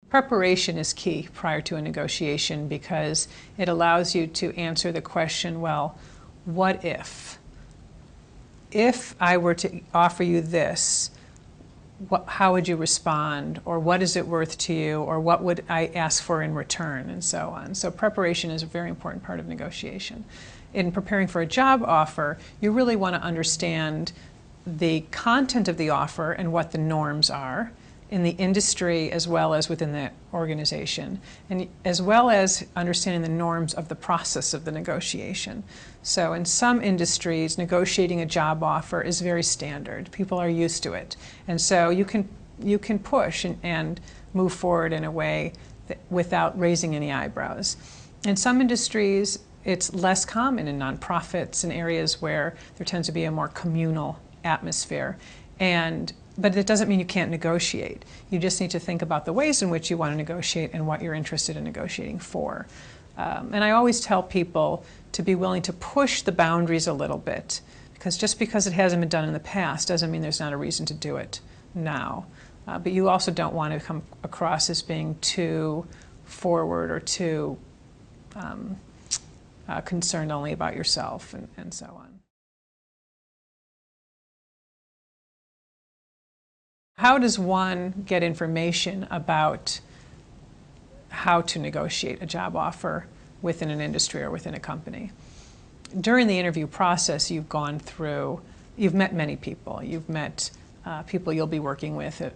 Preparation is key prior to a negotiation because it allows you to answer the question, well, what if? If I were to offer you this, how would you respond? Or what is it worth to you? Or what would I ask for in return? And so on. So preparation is a very important part of negotiation. In preparing for a job offer, you really want to understand the content of the offer and what the norms are in the industry as well as within the organization, and as well as understanding the norms of the process of the negotiation. So in some industries, negotiating a job offer is very standard. People are used to it. And so you can push and move forward in a way without raising any eyebrows. In some industries, it's less common in nonprofits and areas where there tends to be a more communal atmosphere. But it doesn't mean you can't negotiate. You just need to think about the ways in which you want to negotiate and what you're interested in negotiating for. And I always tell people to be willing to push the boundaries a little bit, because just because it hasn't been done in the past doesn't mean there's not a reason to do it now. But you also don't want to come across as being too forward or too concerned only about yourself and so on. How does one get information about how to negotiate a job offer within an industry or within a company? During the interview process, you've met many people. You've met people you'll be working with,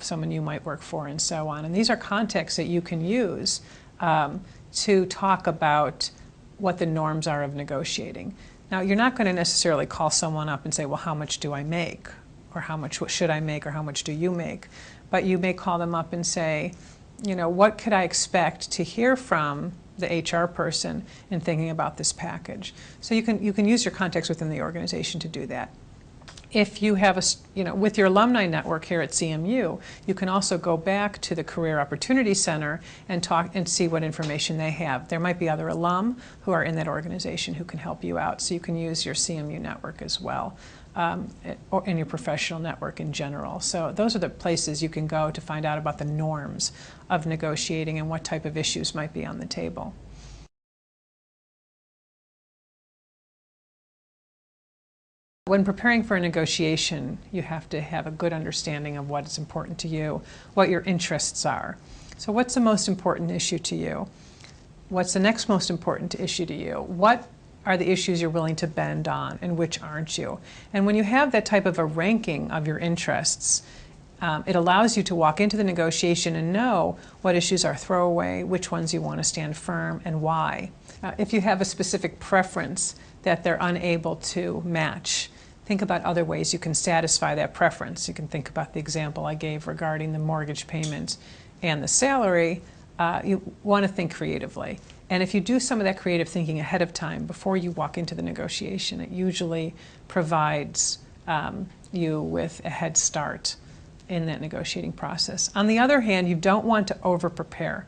someone you might work for, and so on. And these are contexts that you can use to talk about what the norms are of negotiating. Now, you're not going to necessarily call someone up and say, well, how much do I make? Or how much should I make, or how much do you make? But you may call them up and say, you know, what could I expect to hear from the HR person in thinking about this package? So you can use your context within the organization to do that. If you have with your alumni network here at CMU, you can also go back to the Career Opportunity Center and talk and see what information they have. There might be other alum who are in that organization who can help you out. So you can use your CMU network as well. Or in your professional network in general. So those are the places you can go to find out about the norms of negotiating and what type of issues might be on the table. When preparing for a negotiation, you have to have a good understanding of what is important to you, what your interests are. So what's the most important issue to you? What's the next most important issue to you? What are the issues you're willing to bend on and which aren't you? And when you have that type of a ranking of your interests, it allows you to walk into the negotiation and know what issues are throwaway, which ones you want to stand firm, and why. If you have a specific preference that they're unable to match, think about other ways you can satisfy that preference. You can think about the example I gave regarding the mortgage payment and the salary. You want to think creatively. And if you do some of that creative thinking ahead of time before you walk into the negotiation, it usually provides you with a head start in that negotiating process. On the other hand, you don't want to over-prepare.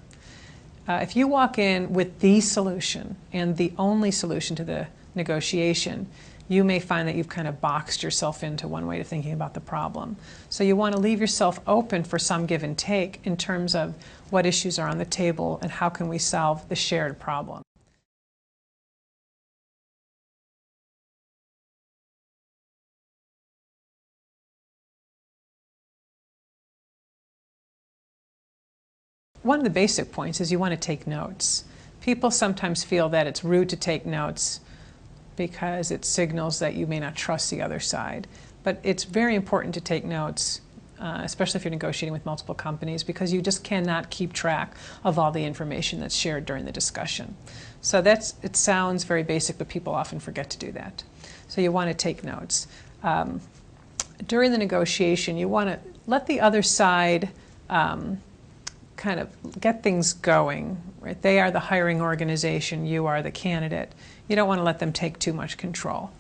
If you walk in with the solution and the only solution to the negotiation, you may find that you've kind of boxed yourself into one way of thinking about the problem. So you want to leave yourself open for some give and take in terms of what issues are on the table and how can we solve the shared problem. One of the basic points is you want to take notes. People sometimes feel that it's rude to take notes because it signals that you may not trust the other side. But it's very important to take notes, especially if you're negotiating with multiple companies, because you just cannot keep track of all the information that's shared during the discussion. So it sounds very basic, but people often forget to do that. So you want to take notes. During the negotiation, you want to let the other side kind of get things going. Right? They are the hiring organization, you are the candidate. You don't want to let them take too much control.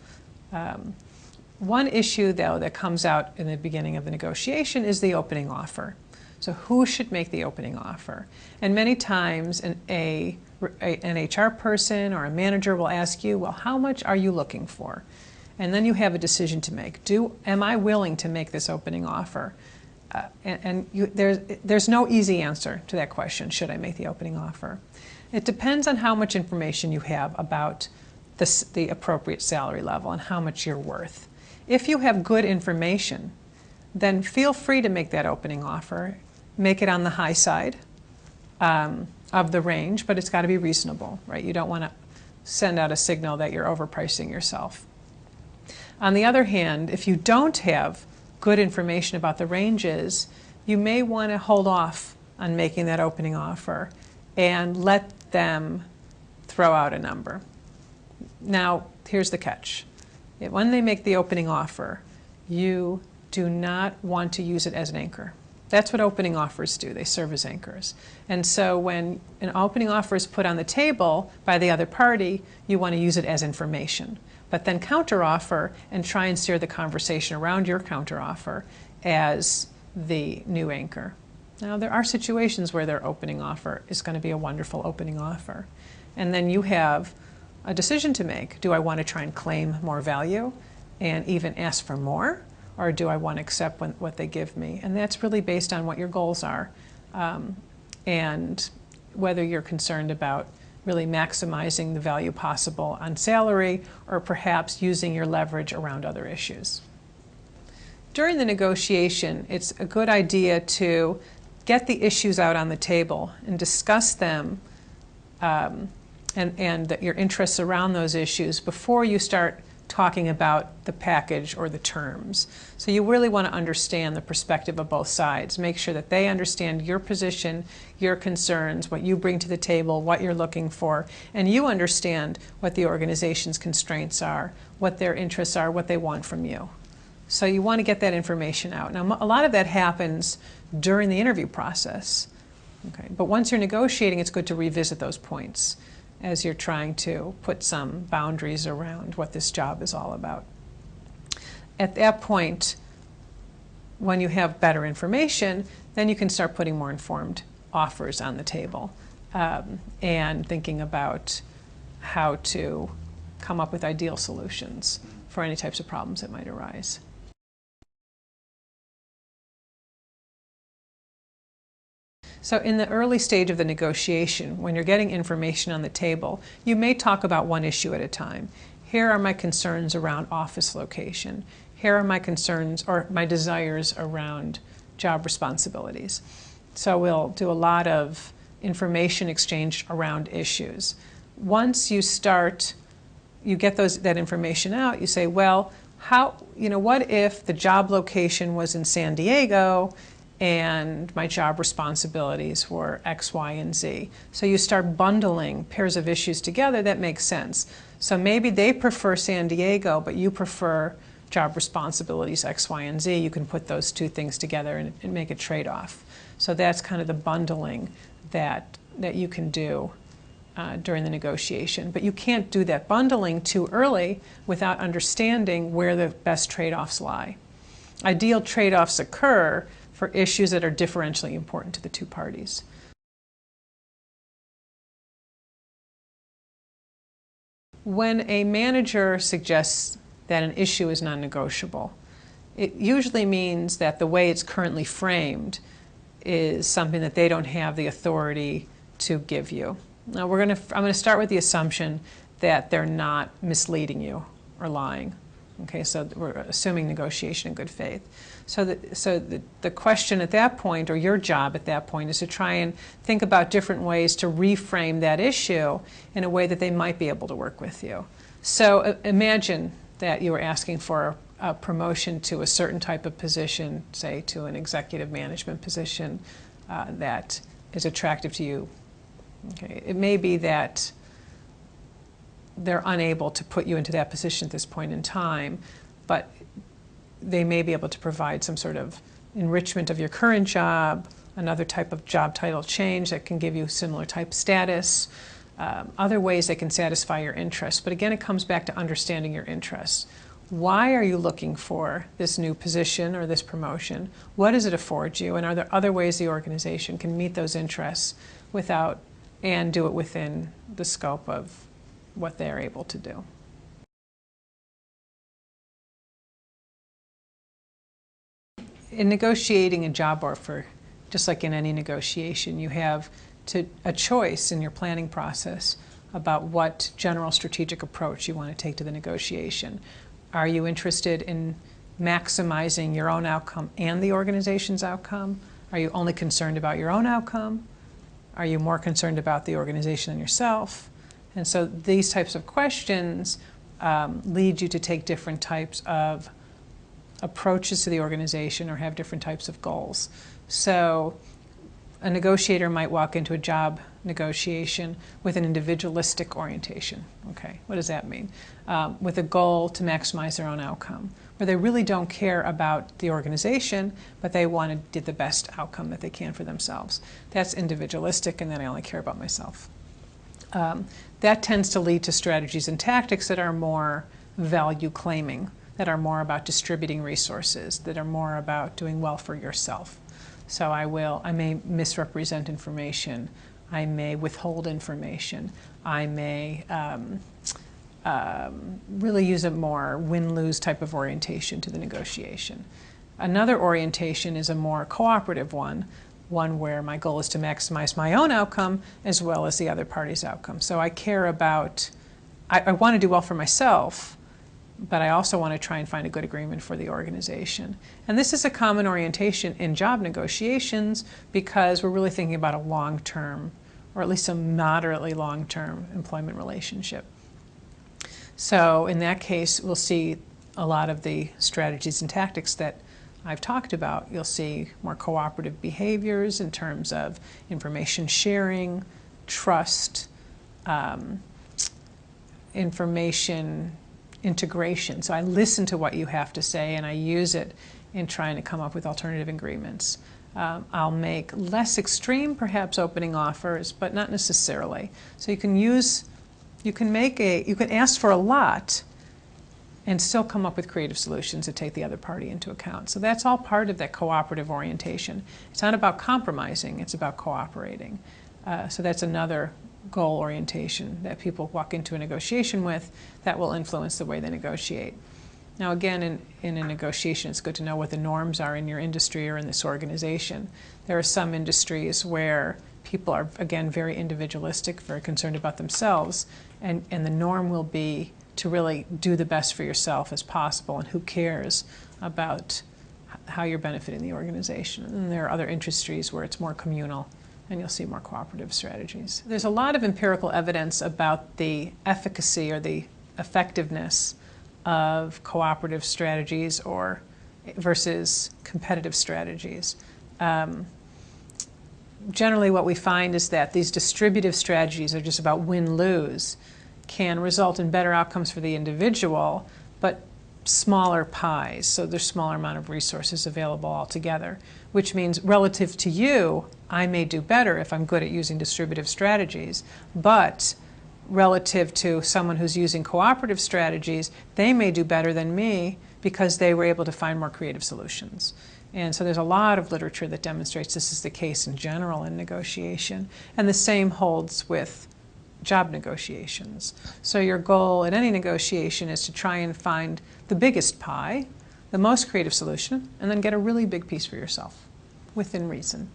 One issue, though, that comes out in the beginning of the negotiation is the opening offer. So who should make the opening offer? And many times an HR person or a manager will ask you, well, how much are you looking for? And then you have a decision to make. Am I willing to make this opening offer? there's no easy answer to that question, should I make the opening offer? It depends on how much information you have about the appropriate salary level and how much you're worth. If you have good information, then feel free to make that opening offer. Make it on the high side of the range, but it's got to be reasonable, right? You don't want to send out a signal that you're overpricing yourself. On the other hand, if you don't have good information about the ranges, you may want to hold off on making that opening offer and let them throw out a number. Now, here's the catch. When they make the opening offer, you do not want to use it as an anchor. That's what opening offers do. They serve as anchors. And so when an opening offer is put on the table by the other party, you want to use it as information. But then counteroffer and try and steer the conversation around your counteroffer as the new anchor. Now, there are situations where their opening offer is going to be a wonderful opening offer. And then you have a decision to make. Do I want to try and claim more value and even ask for more? Or do I want to accept what they give me? And that's really based on what your goals are and whether you're concerned about really maximizing the value possible on salary or perhaps using your leverage around other issues. During the negotiation, it's a good idea to get the issues out on the table and discuss them and your interests around those issues before you start talking about the package or the terms. So you really want to understand the perspective of both sides. Make sure that they understand your position, your concerns, what you bring to the table, what you're looking for, and you understand what the organization's constraints are, what their interests are, what they want from you. So you want to get that information out. Now, a lot of that happens during the interview process. Okay? But once you're negotiating, it's good to revisit those points as you're trying to put some boundaries around what this job is all about. At that point, when you have better information, then you can start putting more informed offers on the table and thinking about how to come up with ideal solutions for any types of problems that might arise. So in the early stage of the negotiation, when you're getting information on the table, you may talk about one issue at a time. Here are my concerns around office location. Here are my concerns or my desires around job responsibilities. So we'll do a lot of information exchange around issues. Once you get that information out, you say, well, what if the job location was in San Diego and my job responsibilities were X, Y, and Z. So you start bundling pairs of issues together that make sense. So maybe they prefer San Diego, but you prefer job responsibilities X, Y, and Z. You can put those two things together and make a trade-off. So that's kind of the bundling that you can do during the negotiation. But you can't do that bundling too early without understanding where the best trade-offs lie. Ideal trade-offs occur for issues that are differentially important to the two parties. When a manager suggests that an issue is non-negotiable, it usually means that the way it's currently framed is something that they don't have the authority to give you. Now I'm going to start with the assumption that they're not misleading you or lying. Okay, so we're assuming negotiation in good faith. So the question at that point, or your job at that point, is to try and think about different ways to reframe that issue in a way that they might be able to work with you. So imagine that you were asking for a promotion to a certain type of position, say to an executive management position that is attractive to you. Okay, it may be that they're unable to put you into that position at this point in time, but they may be able to provide some sort of enrichment of your current job, another type of job title change that can give you similar type status, other ways they can satisfy your interests. But again, it comes back to understanding your interests. Why are you looking for this new position or this promotion? What does it afford you? And are there other ways the organization can meet those interests and do it within the scope of what they're able to do? in negotiating a job offer, just like in any negotiation, you have a choice in your planning process about what general strategic approach you want to take to the negotiation. Are you interested in maximizing your own outcome and the organization's outcome? Are you only concerned about your own outcome? Are you more concerned about the organization than yourself? And so these types of questions lead you to take different types of approaches to the organization or have different types of goals. So a negotiator might walk into a job negotiation with an individualistic orientation. Okay, what does that mean? With a goal to maximize their own outcome, where they really don't care about the organization, but they want to get the best outcome that they can for themselves. That's individualistic, and then I only care about myself. That tends to lead to strategies and tactics that are more value claiming, that are more about distributing resources, that are more about doing well for yourself. So I may misrepresent information, I may withhold information, I may really use a more win-lose type of orientation to the negotiation. Another orientation is a more cooperative one where my goal is to maximize my own outcome as well as the other party's outcome. So I care about, I want to do well for myself, but I also want to try and find a good agreement for the organization. And this is a common orientation in job negotiations because we're really thinking about a long-term, or at least a moderately long-term employment relationship. So in that case, we'll see a lot of the strategies and tactics that I've talked about. You'll see more cooperative behaviors in terms of information sharing, trust, information integration. So I listen to what you have to say and I use it in trying to come up with alternative agreements. I'll make less extreme, perhaps, opening offers, but not necessarily. So you can ask for a lot and still come up with creative solutions that take the other party into account. So that's all part of that cooperative orientation. It's not about compromising, it's about cooperating. So that's another goal orientation that people walk into a negotiation with that will influence the way they negotiate. Now again, in a negotiation, it's good to know what the norms are in your industry or in this organization. There are some industries where people are, again, very individualistic, very concerned about themselves, and the norm will be to really do the best for yourself as possible, and who cares about how you're benefiting the organization. And there are other industries where it's more communal, and you'll see more cooperative strategies. There's a lot of empirical evidence about the efficacy or the effectiveness of cooperative strategies versus competitive strategies. Generally what we find is that these distributive strategies are just about win-lose, can result in better outcomes for the individual, but smaller pies, so there's smaller amount of resources available altogether, which means relative to you, I may do better if I'm good at using distributive strategies, but relative to someone who's using cooperative strategies, they may do better than me because they were able to find more creative solutions. And so there's a lot of literature that demonstrates this is the case in general in negotiation, and the same holds with job negotiations. So your goal in any negotiation is to try and find the biggest pie, the most creative solution, and then get a really big piece for yourself, within reason.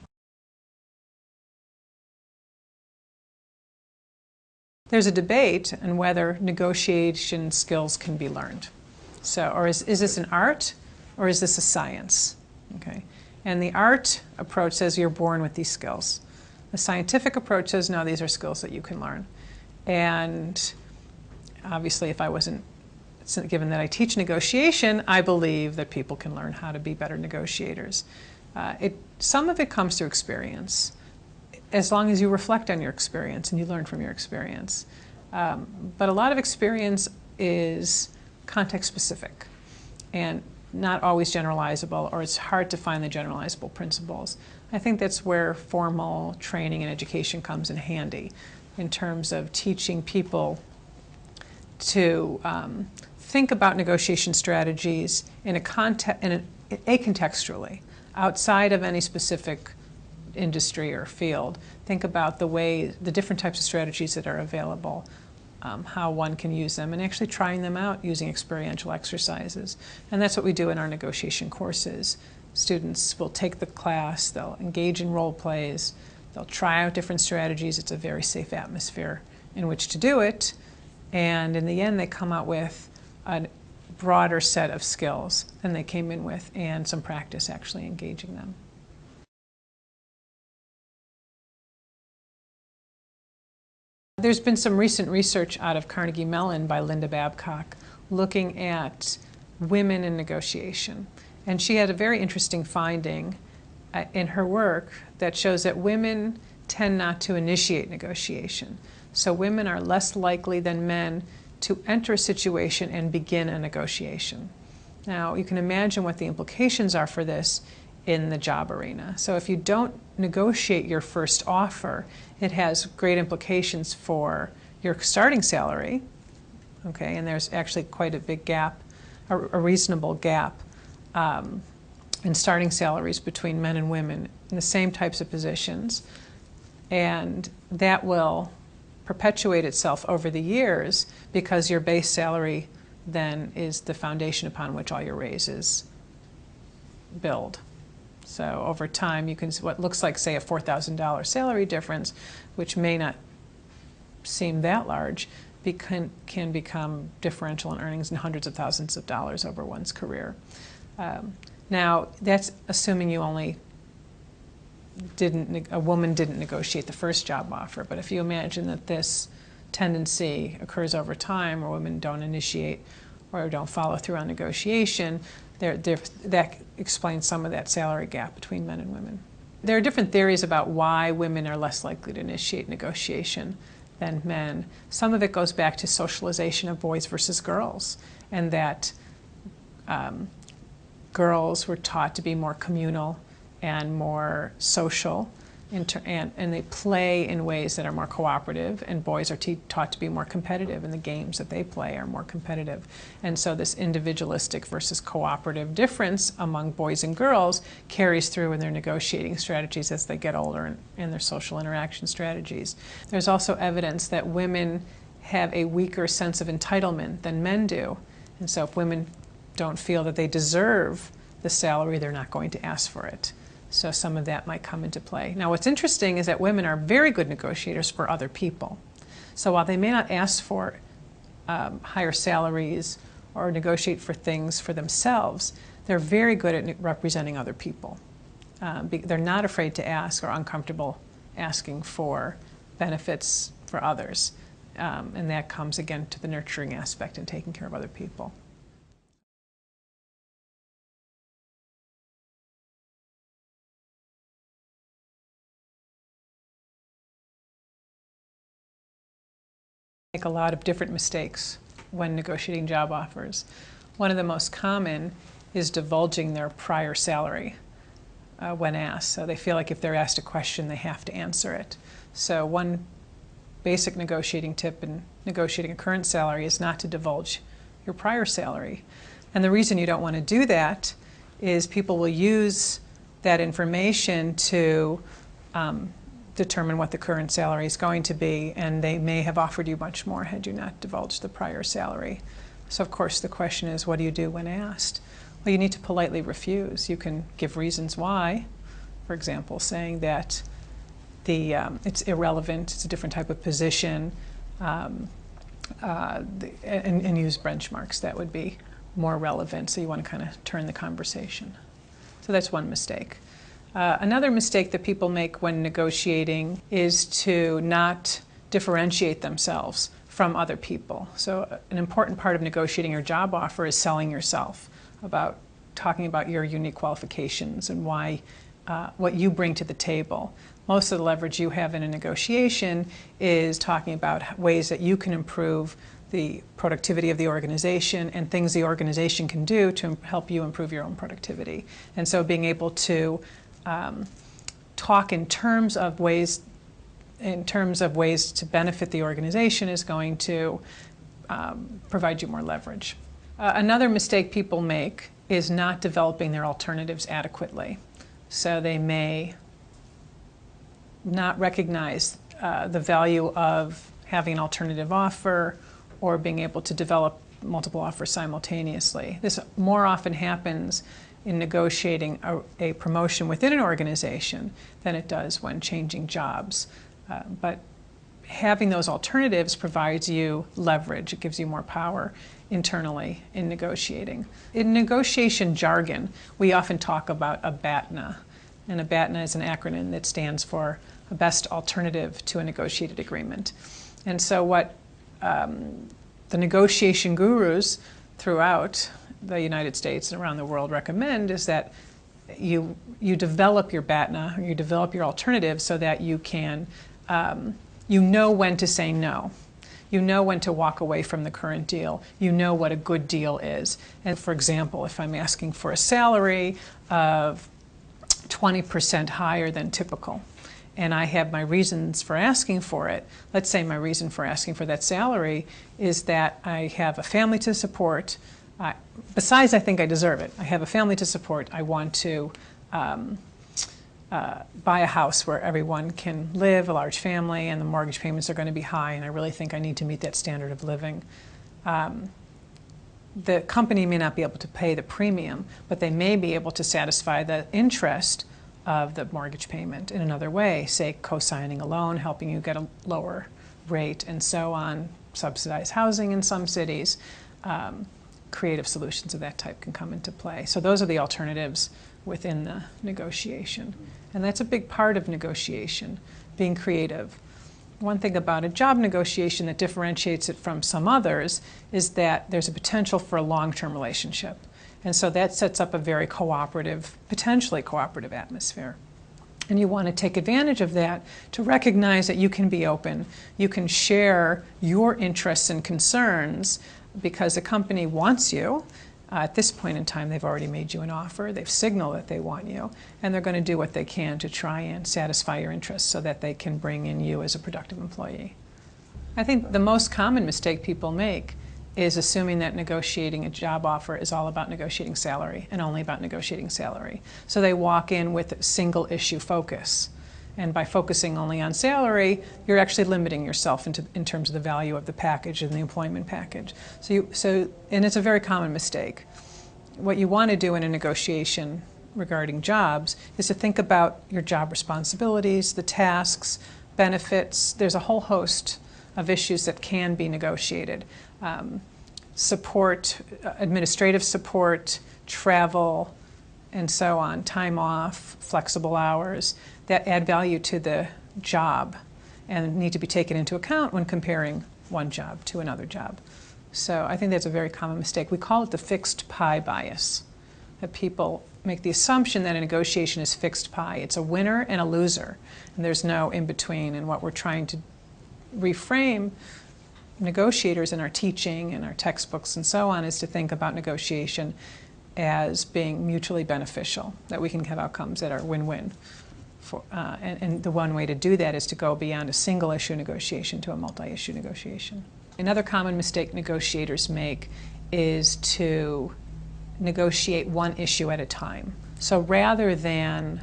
There's a debate on whether negotiation skills can be learned. So, or is this an art, or is this a science? Okay. And the art approach says you're born with these skills. The scientific approach says, no, these are skills that you can learn. And obviously, if I wasn't, given that I teach negotiation, I believe that people can learn how to be better negotiators. Some of it comes through experience, as long as you reflect on your experience and you learn from your experience. But a lot of experience is context specific and not always generalizable, or it's hard to find the generalizable principles. I think that's where formal training and education comes in handy in terms of teaching people to think about negotiation strategies in acontextually, outside of any specific industry or field. Think about the different types of strategies that are available, how one can use them, and actually trying them out using experiential exercises. And that's what we do in our negotiation courses, Students will take the class, they'll engage in role plays, they'll try out different strategies. It's a very safe atmosphere in which to do it. And in the end, they come out with a broader set of skills than they came in with and some practice actually engaging them. There's been some recent research out of Carnegie Mellon by Linda Babcock looking at women in negotiation. And she had a very interesting finding in her work that shows that women tend not to initiate negotiation. So women are less likely than men to enter a situation and begin a negotiation. Now, you can imagine what the implications are for this in the job arena. So if you don't negotiate your first offer, it has great implications for your starting salary, okay, and there's actually quite a big gap, a reasonable gap in starting salaries between men and women in the same types of positions, and that will perpetuate itself over the years because your base salary then is the foundation upon which all your raises build. So over time, you can see what looks like, say, a $4,000 salary difference, which may not seem that large, can become differential in earnings in hundreds of thousands of dollars over one's career. Now, that's assuming you only a woman didn't negotiate the first job offer. But if you imagine that this tendency occurs over time, or women don't initiate or don't follow through on negotiation, that explains some of that salary gap between men and women. There are different theories about why women are less likely to initiate negotiation than men. Some of it goes back to socialization of boys versus girls, and that girls were taught to be more communal and more social, and they play in ways that are more cooperative, and boys are taught to be more competitive, and the games that they play are more competitive. And so this individualistic versus cooperative difference among boys and girls carries through in their negotiating strategies as they get older and their social interaction strategies. There's also evidence that women have a weaker sense of entitlement than men do. And so if women don't feel that they deserve the salary, they're not going to ask for it. So some of that might come into play. Now, what's interesting is that women are very good negotiators for other people. So while they may not ask for higher salaries or negotiate for things for themselves, they're very good at representing other people. They're not afraid to ask or uncomfortable asking for benefits for others. And that comes, again, to the nurturing aspect and taking care of other people. Make a lot of different mistakes when negotiating job offers. One of the most common is divulging their prior salary when asked. So they feel like if they're asked a question, they have to answer it. So one basic negotiating tip in negotiating a current salary is not to divulge your prior salary. And the reason you don't want to do that is people will use that information to determine what the current salary is going to be, and they may have offered you much more had you not divulged the prior salary. So of course the question is, what do you do when asked? Well, you need to politely refuse. You can give reasons why, for example, saying that it's irrelevant, it's a different type of position, and use benchmarks that would be more relevant. So you want to kind of turn the conversation. So that's one mistake. Another mistake that people make when negotiating is to not differentiate themselves from other people. So an important part of negotiating your job offer is selling yourself, talking about your unique qualifications and why, what you bring to the table. Most of the leverage you have in a negotiation is talking about ways that you can improve the productivity of the organization and things the organization can do to help you improve your own productivity. And so being able to talk in terms of ways to benefit the organization is going to provide you more leverage. Another mistake people make is not developing their alternatives adequately. So they may not recognize the value of having an alternative offer or being able to develop multiple offers simultaneously. This more often happens in negotiating a promotion within an organization than it does when changing jobs. But having those alternatives provides you leverage. It gives you more power internally in negotiating. In negotiation jargon, we often talk about a BATNA. And a BATNA is an acronym that stands for a best alternative to a negotiated agreement. And so what the negotiation gurus throughout the United States and around the world recommend is that you develop your BATNA, or you develop your alternative so that you can you know when to say no. You know when to walk away from the current deal. You know what a good deal is. And for example, if I'm asking for a salary of 20% higher than typical, and I have my reasons for asking for it, let's say my reason for asking for that salary is that I have a family to support. Besides, I think I deserve it. I have a family to support. I want to buy a house where everyone can live, a large family, and the mortgage payments are going to be high, and I really think I need to meet that standard of living. The company may not be able to pay the premium, but they may be able to satisfy the interest of the mortgage payment in another way, say co-signing a loan, helping you get a lower rate, and so on, subsidized housing in some cities. Creative solutions of that type can come into play. So those are the alternatives within the negotiation. And that's a big part of negotiation, being creative. One thing about a job negotiation that differentiates it from some others is that there's a potential for a long-term relationship. And so that sets up a very cooperative, potentially cooperative atmosphere. And you want to take advantage of that to recognize that you can be open, you can share your interests and concerns because a company wants you. At this point in time, they've already made you an offer, they've signaled that they want you, and they're going to do what they can to try and satisfy your interests so that they can bring in you as a productive employee. I think the most common mistake people make is assuming that negotiating a job offer is all about negotiating salary and only about negotiating salary. So they walk in with a single issue focus. And by focusing only on salary, you're actually limiting yourself in terms of the value of the package and the employment package. And it's a very common mistake. What you want to do in a negotiation regarding jobs is to think about your job responsibilities, the tasks, benefits. There's a whole host of issues that can be negotiated. Support, administrative support, travel, and so on, time off, flexible hours, that add value to the job and need to be taken into account when comparing one job to another job. So I think that's a very common mistake. We call it the fixed pie bias, that people make the assumption that a negotiation is fixed pie. It's a winner and a loser, and there's no in-between. And what we're trying to reframe negotiators in our teaching and our textbooks and so on is to think about negotiation as being mutually beneficial, that we can have outcomes that are win-win. And the one way to do that is to go beyond a single issue negotiation to a multi-issue negotiation. Another common mistake negotiators make is to negotiate one issue at a time. So rather than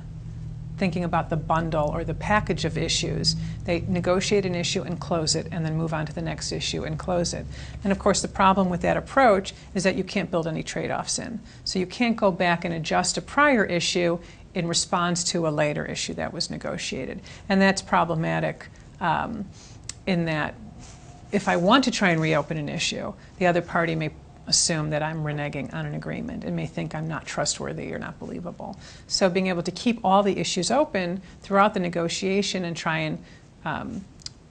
thinking about the bundle or the package of issues, they negotiate an issue and close it and then move on to the next issue and close it. And of course the problem with that approach is that you can't build any trade-offs in. So you can't go back and adjust a prior issue in response to a later issue that was negotiated. And that's problematic in that if I want to try and reopen an issue, the other party may assume that I'm reneging on an agreement and may think I'm not trustworthy or not believable. So being able to keep all the issues open throughout the negotiation and try and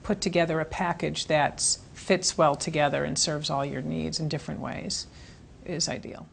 put together a package that fits well together and serves all your needs in different ways is ideal.